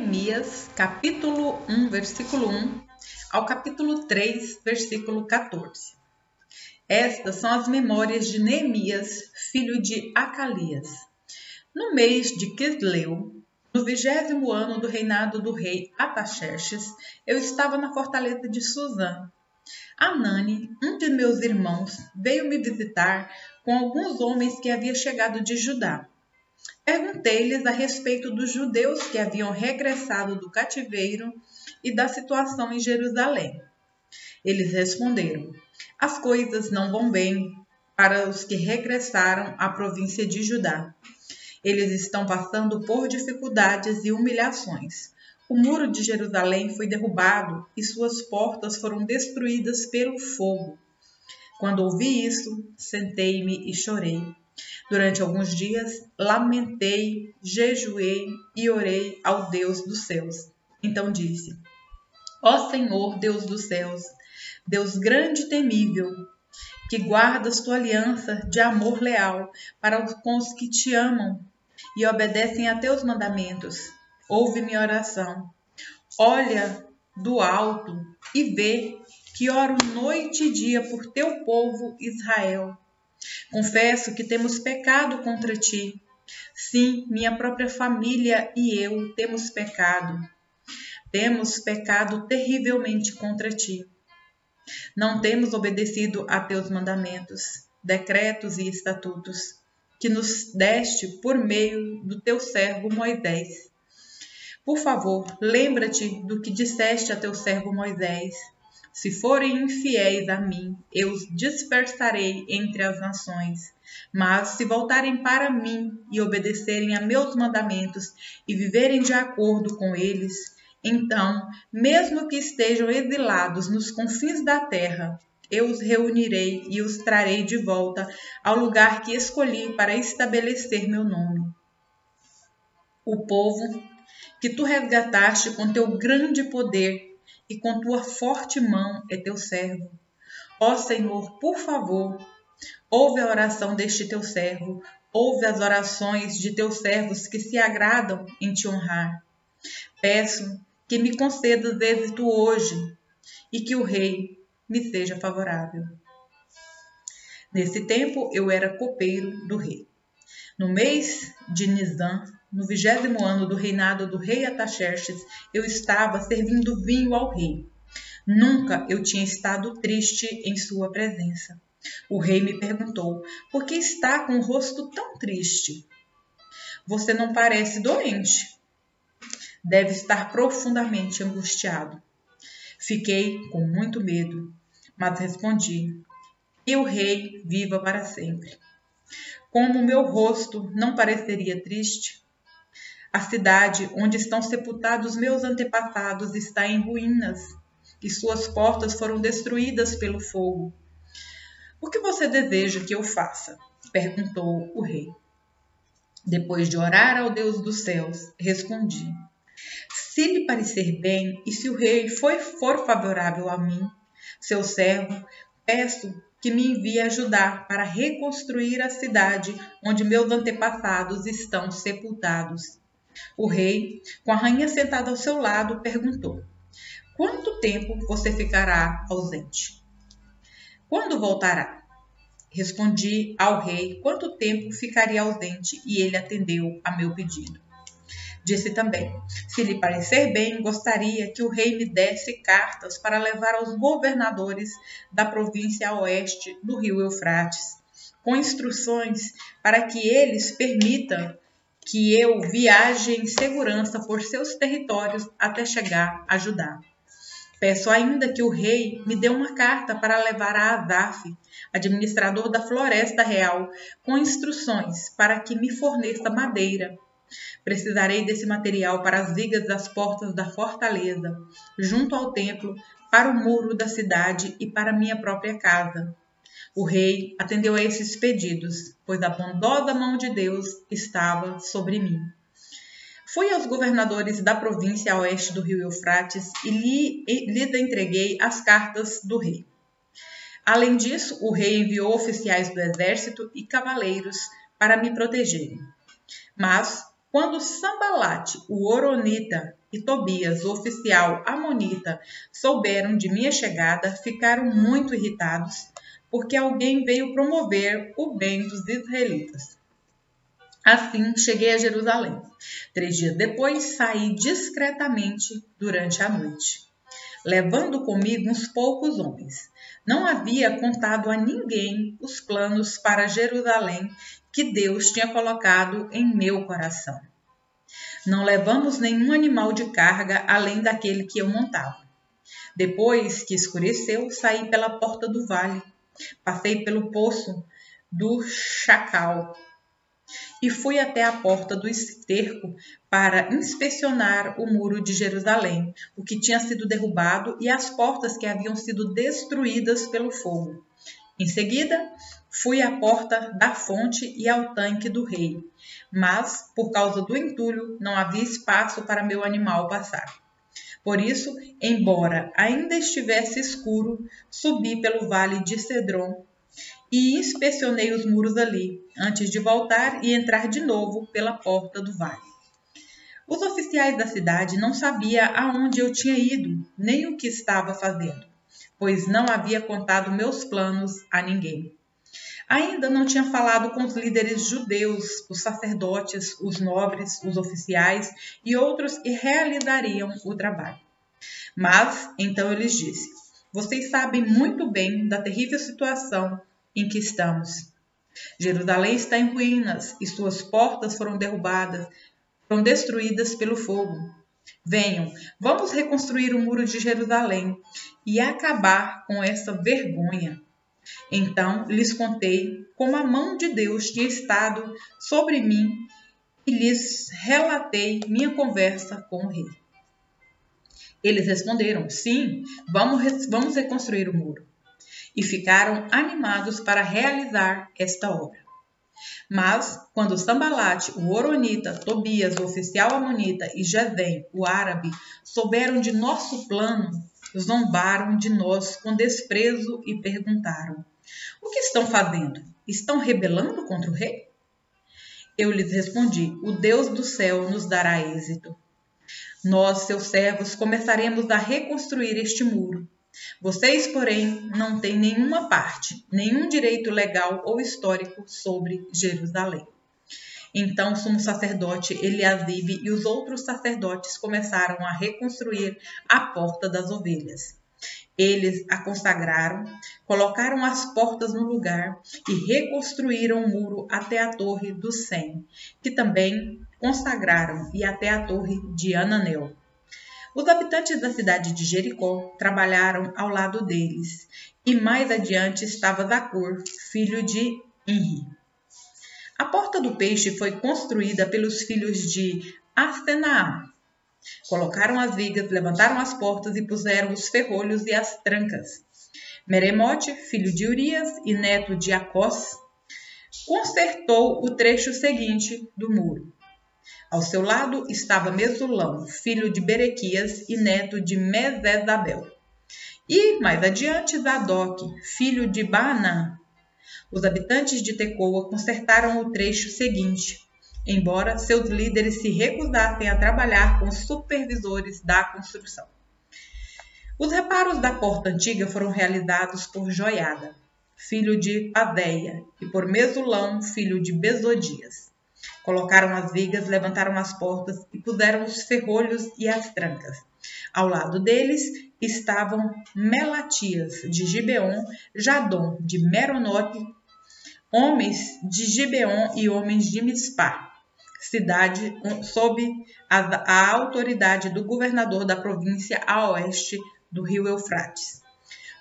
Neemias, capítulo 1, versículo 1, ao capítulo 3, versículo 14. Estas são as memórias de Neemias, filho de Acalias. No mês de Quisleu, no 20º ano do reinado do rei Artaxerxes, eu estava na fortaleza de Suzã. Anani, um de meus irmãos, veio me visitar com alguns homens que havia chegado de Judá. Perguntei-lhes a respeito dos judeus que haviam regressado do cativeiro e da situação em Jerusalém. Eles responderam: as coisas não vão bem para os que regressaram à província de Judá. Eles estão passando por dificuldades e humilhações. O muro de Jerusalém foi derrubado e suas portas foram destruídas pelo fogo. Quando ouvi isso, sentei-me e chorei. Durante alguns dias, lamentei, jejuei e orei ao Deus dos céus. Então disse: ó Senhor, Deus dos céus, Deus grande e temível, que guardas tua aliança de amor leal para com os que te amam e obedecem a teus mandamentos. Ouve minha oração. Olha do alto e vê que oro noite e dia por teu povo Israel. Confesso que temos pecado contra ti. Sim, minha própria família e eu temos pecado. Temos pecado terrivelmente contra ti. Não temos obedecido a teus mandamentos, decretos e estatutos, que nos deste por meio do teu servo Moisés. Por favor, lembra-te do que disseste a teu servo Moisés. Se forem infiéis a mim, eu os dispersarei entre as nações. Mas se voltarem para mim e obedecerem a meus mandamentos e viverem de acordo com eles, então, mesmo que estejam exilados nos confins da terra, eu os reunirei e os trarei de volta ao lugar que escolhi para estabelecer meu nome. O povo que tu resgataste com teu grande poder e com tua forte mão é teu servo. Ó Senhor, por favor, ouve a oração deste teu servo, ouve as orações de teus servos que se agradam em te honrar. Peço que me concedas êxito hoje e que o rei me seja favorável. Nesse tempo eu era copeiro do rei. No mês de Nisan, no 20º ano do reinado do rei Artaxerxes, eu estava servindo vinho ao rei. Nunca eu tinha estado triste em sua presença. O rei me perguntou: por que está com o rosto tão triste? Você não parece doente. Deve estar profundamente angustiado. Fiquei com muito medo, mas respondi: que o rei viva para sempre. Como meu rosto não pareceria triste? A cidade onde estão sepultados meus antepassados está em ruínas e suas portas foram destruídas pelo fogo. O que você deseja que eu faça? Perguntou o rei. Depois de orar ao Deus dos céus, respondi: se lhe parecer bem e se o rei for favorável a mim, seu servo, peço que me envie ajudar para reconstruir a cidade onde meus antepassados estão sepultados. O rei, com a rainha sentada ao seu lado, perguntou: quanto tempo você ficará ausente? Quando voltará? Respondi ao rei quanto tempo ficaria ausente e ele atendeu a meu pedido. Disse também: se lhe parecer bem, gostaria que o rei me desse cartas para levar aos governadores da província a oeste do rio Eufrates, com instruções para que eles permitam que eu viaje em segurança por seus territórios até chegar a Judá. Peço ainda que o rei me dê uma carta para levar a Asaf, administrador da floresta real, com instruções para que me forneça madeira. Precisarei desse material para as vigas das portas da fortaleza, junto ao templo, para o muro da cidade e para minha própria casa. O rei atendeu a esses pedidos, pois a bondosa mão de Deus estava sobre mim. Fui aos governadores da província a oeste do rio Eufrates e lhes entreguei as cartas do rei. Além disso, o rei enviou oficiais do exército e cavaleiros para me protegerem. Mas, Quando Sambalate, o horonita, e Tobias, o oficial amonita, souberam de minha chegada, ficaram muito irritados, porque alguém veio promover o bem dos israelitas. Assim, cheguei a Jerusalém. 3 dias depois, saí discretamente durante a noite, levando comigo uns poucos homens. Não havia contado a ninguém os planos para Jerusalém que Deus tinha colocado em meu coração. Não levamos nenhum animal de carga além daquele que eu montava. Depois que escureceu, saí pela porta do vale, passei pelo poço do Chacal e fui até a porta do esterco para inspecionar o muro de Jerusalém, o que tinha sido derrubado e as portas que haviam sido destruídas pelo fogo. Em seguida, fui à porta da fonte e ao tanque do rei, mas, por causa do entulho, não havia espaço para meu animal passar. Por isso, embora ainda estivesse escuro, subi pelo vale de Cedron e inspecionei os muros ali, antes de voltar e entrar de novo pela porta do vale. Os oficiais da cidade não sabiam aonde eu tinha ido, nem o que estava fazendo, pois não havia contado meus planos a ninguém. Ainda não tinha falado com os líderes judeus, os sacerdotes, os nobres, os oficiais e outros que realizariam o trabalho. Mas, então eu lhes disse: vocês sabem muito bem da terrível situação em que estamos. Jerusalém está em ruínas e suas portas foram derrubadas, foram destruídas pelo fogo. Venham, vamos reconstruir o muro de Jerusalém e acabar com essa vergonha. Então lhes contei como a mão de Deus tinha estado sobre mim e lhes relatei minha conversa com o rei. Eles responderam: sim, vamos reconstruir o muro. E ficaram animados para realizar esta obra. Mas, quando Sambalate, o horonita, Tobias, o oficial amonita e Gesem, o árabe, souberam de nosso plano, zombaram de nós com desprezo e perguntaram: o que estão fazendo? Estão rebelando contra o rei? Eu lhes respondi: o Deus do céu nos dará êxito. Nós, seus servos, começaremos a reconstruir este muro. Vocês, porém, não têm nenhuma parte, nenhum direito legal ou histórico sobre Jerusalém. Então, o sumo sacerdote Eliasibe e os outros sacerdotes começaram a reconstruir a porta das ovelhas. Eles a consagraram, colocaram as portas no lugar e reconstruíram o muro até a torre do Sem, que também consagraram, e até a torre de Ananel. Os habitantes da cidade de Jericó trabalharam ao lado deles, e mais adiante estava Zacur, filho de Inri. A porta do peixe foi construída pelos filhos de Asenaá. Colocaram as vigas, levantaram as portas e puseram os ferrolhos e as trancas. Meremote, filho de Urias e neto de Acós, consertou o trecho seguinte do muro. Ao seu lado estava Mesulão, filho de Berequias e neto de Mesesabel. E, mais adiante, Zadok, filho de Baanã. Os habitantes de Tecoa consertaram o trecho seguinte, embora seus líderes se recusassem a trabalhar com os supervisores da construção. Os reparos da porta antiga foram realizados por Joiada, filho de Padeia, e por Mesulão, filho de Besodias. Colocaram as vigas, levantaram as portas e puseram os ferrolhos e as trancas. Ao lado deles estavam Melatias, de Gibeon, Jadom, de Meronote, homens de Gibeon e homens de Mispá, cidade sob a autoridade do governador da província a oeste do rio Eufrates.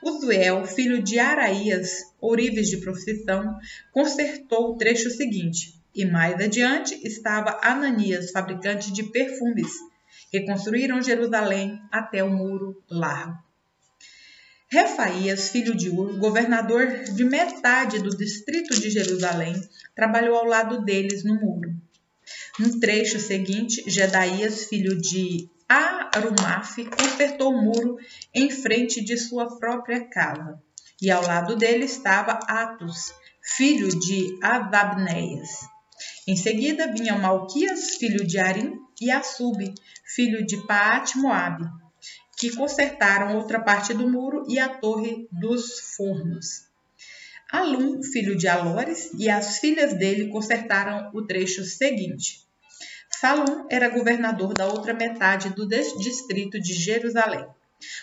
Uziel, filho de Araías, ourives de profissão, consertou o trecho seguinte, e mais adiante estava Ananias, fabricante de perfumes. Reconstruíram Jerusalém até o muro largo. Refaías, filho de Ur, governador de metade do distrito de Jerusalém, trabalhou ao lado deles no muro. No trecho seguinte, Gedaías, filho de Arumaf, consertou o muro em frente de sua própria casa, e ao lado dele estava Atos, filho de Azabneias. Em seguida vinham Malquias, filho de Arim, e Assub, filho de Paate-Moabe, que consertaram outra parte do muro e a torre dos fornos. Alum, filho de Alores, e as filhas dele consertaram o trecho seguinte. Salum era governador da outra metade do distrito de Jerusalém.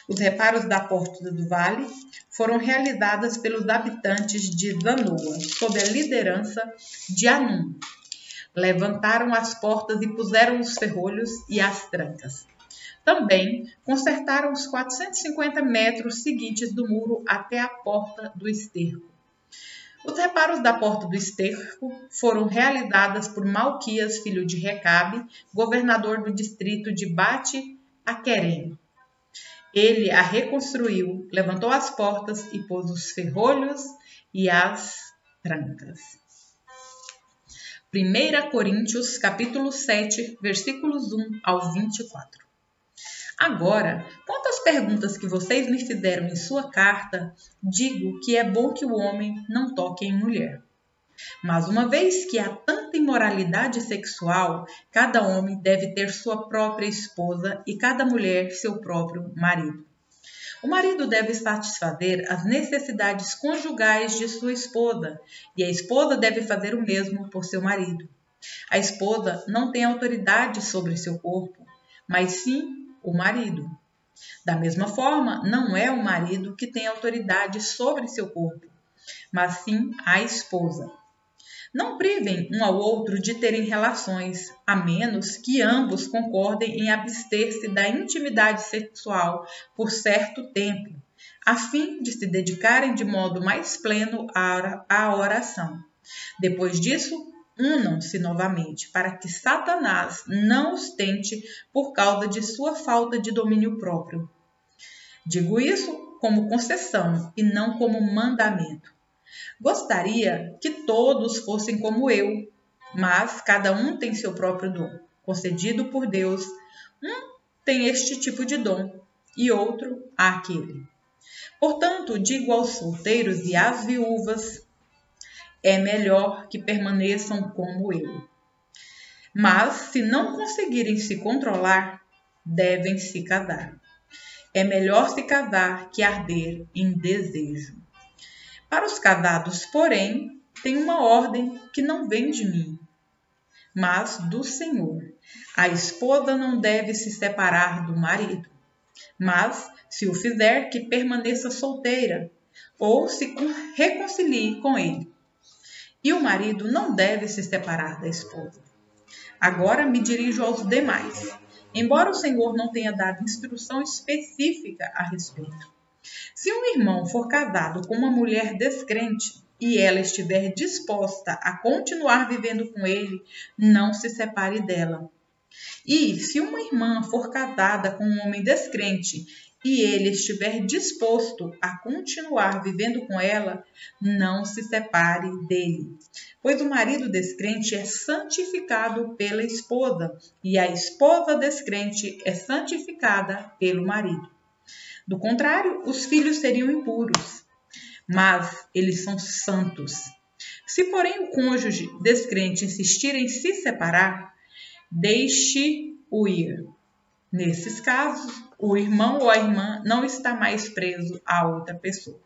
Os reparos da porta do vale foram realizados pelos habitantes de Zanoa, sob a liderança de Anum. Levantaram as portas e puseram os ferrolhos e as trancas. Também consertaram os 450 metros seguintes do muro até a porta do esterco. Os reparos da porta do esterco foram realizados por Malquias, filho de Recabe, governador do distrito de Bate-Aquerem. Ele a reconstruiu, levantou as portas e pôs os ferrolhos e as trancas. 1 Coríntios, capítulo 7, versículos 1 ao 24. Agora, quanto às perguntas que vocês me fizeram em sua carta, digo que é bom que o homem não toque em mulher. Mas uma vez que há tanta imoralidade sexual, cada homem deve ter sua própria esposa e cada mulher seu próprio marido. O marido deve satisfazer as necessidades conjugais de sua esposa, e a esposa deve fazer o mesmo por seu marido. A esposa não tem autoridade sobre seu corpo, mas sim o marido. Da mesma forma, não é o marido que tem autoridade sobre seu corpo, mas sim a esposa. Não privem um ao outro de terem relações, a menos que ambos concordem em abster-se da intimidade sexual por certo tempo, a fim de se dedicarem de modo mais pleno à oração. Depois disso, unam-se novamente, para que Satanás não os tente por causa de sua falta de domínio próprio. Digo isso como concessão e não como mandamento. Gostaria que todos fossem como eu, mas cada um tem seu próprio dom, concedido por Deus. Um tem este tipo de dom e outro aquele. Portanto, digo aos solteiros e às viúvas, é melhor que permaneçam como eu. Mas, se não conseguirem se controlar, devem se casar. É melhor se casar que arder em desejo. Para os casados, porém, tem uma ordem que não vem de mim, mas do Senhor. A esposa não deve se separar do marido, mas, se o fizer, que permaneça solteira, ou se reconcilie com ele. E o marido não deve se separar da esposa. Agora me dirijo aos demais, embora o Senhor não tenha dado instrução específica a respeito. Se um irmão for casado com uma mulher descrente e ela estiver disposta a continuar vivendo com ele, não se separe dela. E se uma irmã for casada com um homem descrente e ele estiver disposto a continuar vivendo com ela, não se separe dele. Pois o marido descrente é santificado pela esposa e a esposa descrente é santificada pelo marido. Do contrário, os filhos seriam impuros, mas eles são santos. Se, porém, o cônjuge descrente insistir em se separar, deixe-o ir. Nesses casos, o irmão ou a irmã não está mais preso a outra pessoa,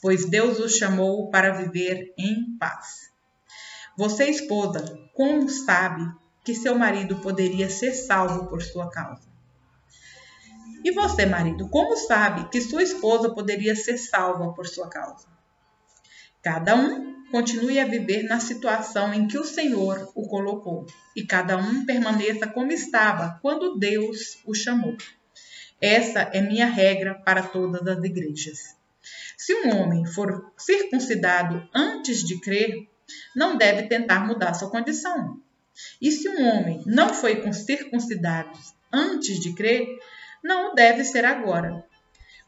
pois Deus os chamou para viver em paz. Você, esposa, como sabe que seu marido poderia ser salvo por sua causa? E você, marido, como sabe que sua esposa poderia ser salva por sua causa? Cada um continue a viver na situação em que o Senhor o colocou, e cada um permaneça como estava quando Deus o chamou. Essa é minha regra para todas as igrejas. Se um homem for circuncidado antes de crer, não deve tentar mudar sua condição. E se um homem não foi circuncidado antes de crer, não deve ser agora,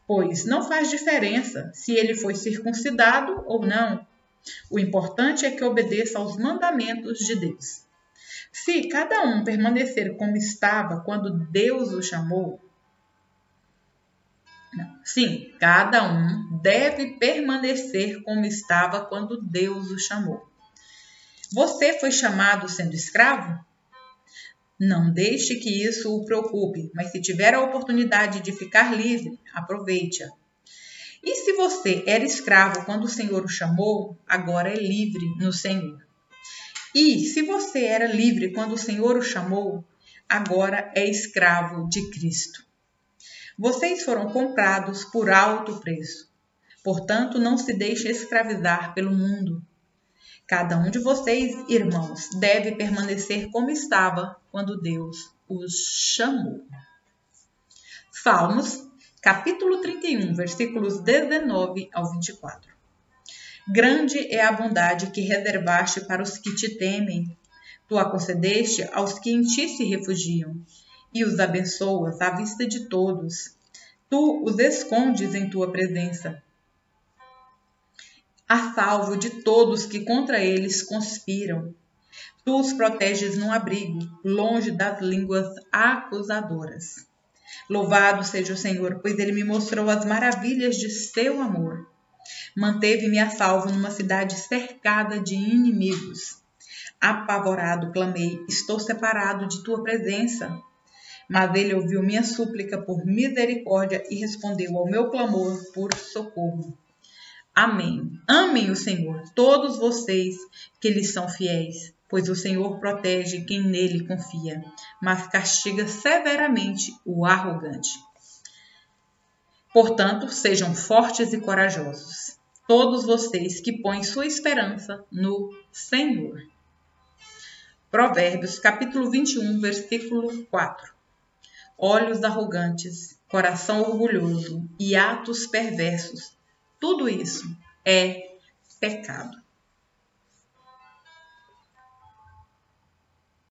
pois não faz diferença se ele foi circuncidado ou não. O importante é que obedeça aos mandamentos de Deus. Se cada um permanecer como estava quando Deus o chamou, sim, cada um deve permanecer como estava quando Deus o chamou. Você foi chamado sendo escravo? Não deixe que isso o preocupe, mas se tiver a oportunidade de ficar livre, aproveite-a. E se você era escravo quando o Senhor o chamou, agora é livre no Senhor. E se você era livre quando o Senhor o chamou, agora é escravo de Cristo. Vocês foram comprados por alto preço. Portanto, não se deixe escravizar pelo mundo. Cada um de vocês, irmãos, deve permanecer como estava quando Deus os chamou. Salmos, capítulo 31, versículos 19 ao 24. Grande é a bondade que reservaste para os que te temem. Tu a concedeste aos que em ti se refugiam, e os abençoas à vista de todos. Tu os escondes em tua presença, a salvo de todos que contra eles conspiram. Tu os proteges num abrigo, longe das línguas acusadoras. Louvado seja o Senhor, pois ele me mostrou as maravilhas de seu amor. Manteve-me a salvo numa cidade cercada de inimigos. Apavorado clamei, estou separado de tua presença. Mas ele ouviu minha súplica por misericórdia e respondeu ao meu clamor por socorro. Amém. Amem o Senhor, todos vocês que lhes são fiéis, pois o Senhor protege quem nele confia, mas castiga severamente o arrogante. Portanto, sejam fortes e corajosos, todos vocês que põem sua esperança no Senhor. Provérbios, capítulo 21, versículo 4. Olhos arrogantes, coração orgulhoso e atos perversos, tudo isso é pecado.